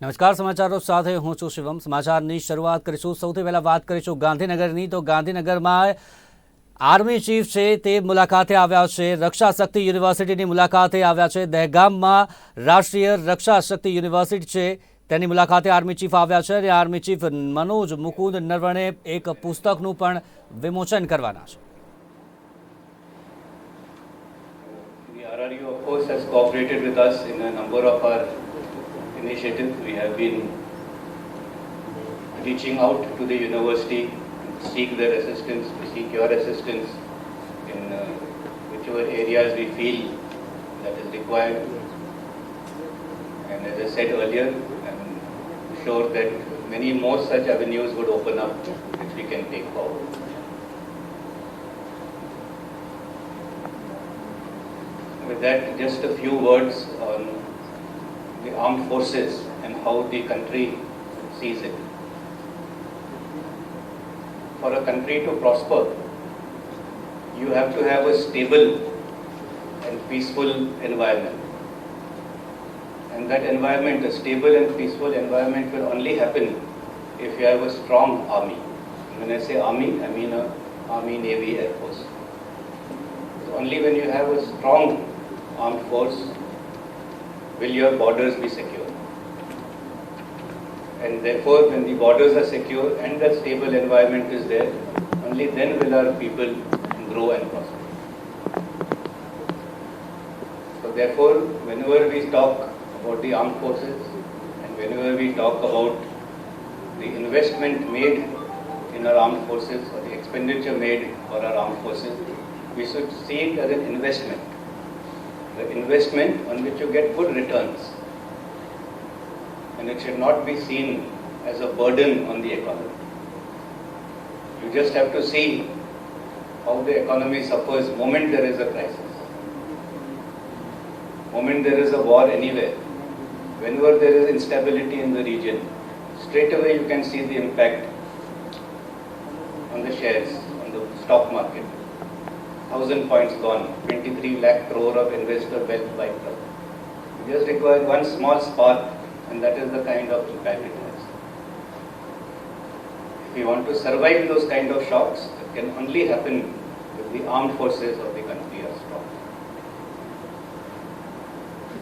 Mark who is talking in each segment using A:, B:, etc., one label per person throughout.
A: નમસ્કાર સમાચારો સાથે હું છું શિવમ। સમાચારની શરૂઆત કરીશું। સૌથી પહેલા વાત કરીશું ગાંધીનગરની। તો ગાંધીનગરમાં આર્મી ચીફ છે તે મુલાકાતે આવ્યા છે, રક્ષા શક્તિ યુનિવર્સિટીની મુલાકાતે આવ્યા છે। દહેગામમાં રાષ્ટ્રીય રક્ષા શક્તિ યુનિવર્સિટી છે તેની મુલાકાતે આર્મી ચીફ આવ્યા છે અને આર્મી ચીફ મનોજ મુકુંદ નરવણે એક પુસ્તકનું પણ વિમોચન કરવાના છે।
B: The RRU, of course, has cooperated with us in a number of our initiatives. We have been reaching out to the university to seek their assistance, to seek your assistance in whichever areas we feel that is required. And as I said earlier, I'm sure that many more such avenues would open up which we can take forward. With that, just a few words on the armed forces and how the country sees it. For a country to prosper, you have to have a stable and peaceful environment. And that environment, a stable and peaceful environment, will only happen if you have a strong army. When I say army, I mean a army, navy, air force. So only when you have a strong armed force will your borders be secure. And therefore, when the borders are secure and that stable environment is there, only then will our people grow and prosper. So therefore, whenever we talk about the armed forces and whenever we talk about the investment made in our armed forces or the expenditure made for our armed forces, we should see it as an investment. The investment on which you get good returns, and it should not be seen as a burden on the economy. You just have to see how the economy suffers moment there is a crisis, moment there is a war anywhere, whenever there is instability in the region, straight away you can see the impact on the shares, on the stock market. 1,000 points gone, 23 lakh crore of investor wealth wiped out. You just require one small spark and that is the kind of impact it has. If we want to survive those kind of shocks, it can only happen if the armed forces of the country are strong.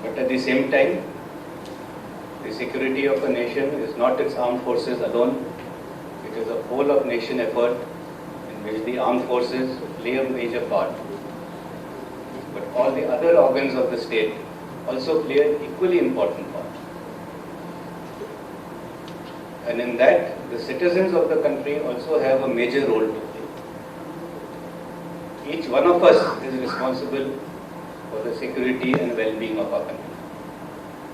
B: But at the same time, the security of a nation is not its armed forces alone. It is a whole of nation effort in which the armed forces play a major part. But all the other organs of the state also play an equally important part. And in that, the citizens of the country also have a major role to play. Each one of us is responsible for the security and well-being of our country.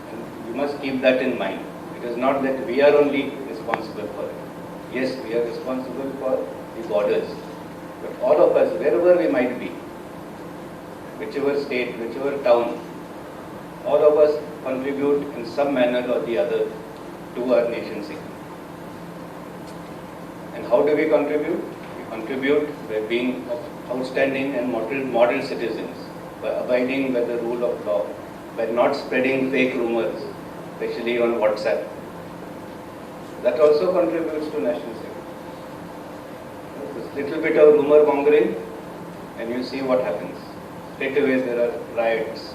B: And you must keep that in mind. It is not that we are only responsible for it. Yes, we are responsible for the borders. But all of us, wherever we might be, whichever state, whichever town, all of us contribute in some manner or the other to our nation's security. And how do we contribute? We contribute by being outstanding and model citizens, by abiding by the rule of law, by not spreading fake rumors, especially on WhatsApp. That also contributes to national security. Little bit of rumor mongering and you see what happens. Straight away there are riots,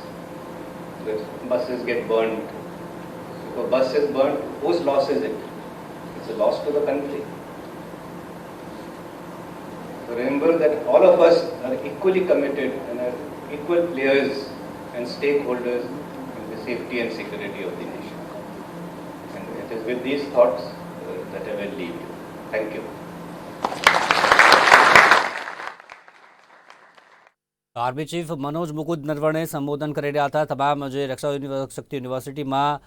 B: the buses get burned. If a bus is burned, whose loss is it? It's a loss to the country. So remember that all of us are equally committed and are equal players and stakeholders in the safety and security of the nation. And it is with these thoughts that I will leave you. Thank you.
A: Army chief Manoj Mukund Naravane સંબોધન કરી રહ્યા હતા। તમામ જે રક્ષા શક્તિ યુનિવર્સિટીમાં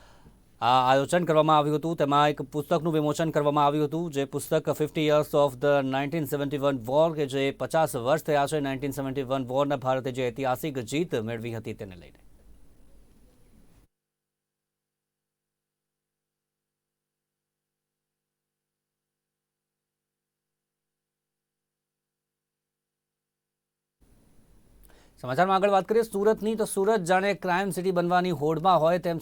A: આયોજન કરવામાં આવ્યું હતું તેમાં એક પુસ્તકનું વિમોચન કરવામાં આવ્યું હતું, જે પુસ્તક 50 years of the 1971 war કે જે 50 વર્ષ થયા છે 1971 વોરના ભારતે જે ઐતિહાસિક જીત મેળવી હતી તેને લઈને। સમાચારમાં આગળ વાત કરીએ સુરતની। તો સુરત જાણે ક્રાઇમ સિટી બનવાની હોડમાં હોય તેમ